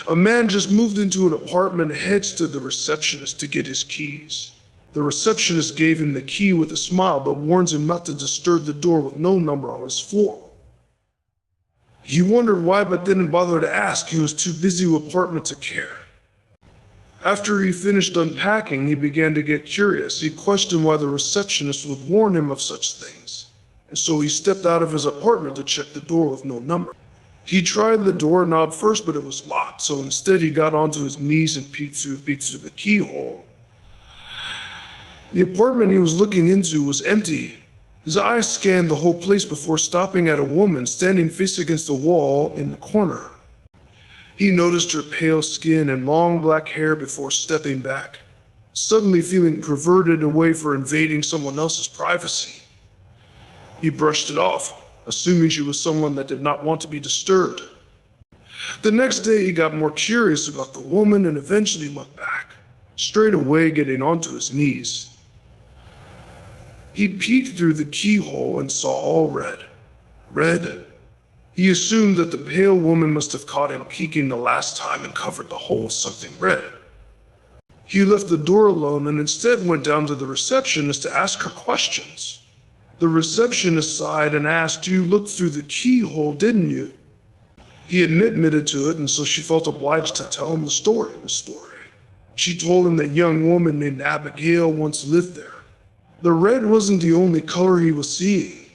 A man just moved into an apartment and heads to the receptionist to get his keys. The receptionist gave him the key with a smile, but warns him not to disturb the door with no number on his floor. He wondered why, but didn't bother to ask. He was too busy with apartment to care. After he finished unpacking, he began to get curious. He questioned why the receptionist would warn him of such things, and so he stepped out of his apartment to check the door with no number. He tried the doorknob first, but it was locked, so instead he got onto his knees and peeked through the keyhole. The apartment he was looking into was empty. His eyes scanned the whole place before stopping at a woman standing face against the wall in the corner. He noticed her pale skin and long black hair before stepping back, suddenly feeling perverted away for invading someone else's privacy. He brushed it off, assuming she was someone that did not want to be disturbed. The next day he got more curious about the woman and eventually went back, straight away getting onto his knees. He peeked through the keyhole and saw all red. Red. He assumed that the pale woman must have caught him peeking the last time and covered the hole with something red. He left the door alone and instead went down to the receptionist to ask her questions. The receptionist sighed and asked, "You looked through the keyhole, didn't you?" He admitted to it, and so she felt obliged to tell him the story. She told him that a young woman named Abigail once lived there. The red wasn't the only color he was seeing.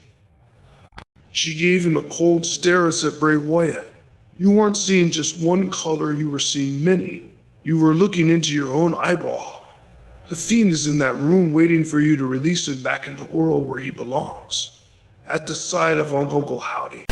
She gave him a cold stare and said, "Bray Wyatt, you weren't seeing just one color, you were seeing many. You were looking into your own eyeball. The fiend is in that room waiting for you to release him back in the world where he belongs, at the side of Uncle Howdy."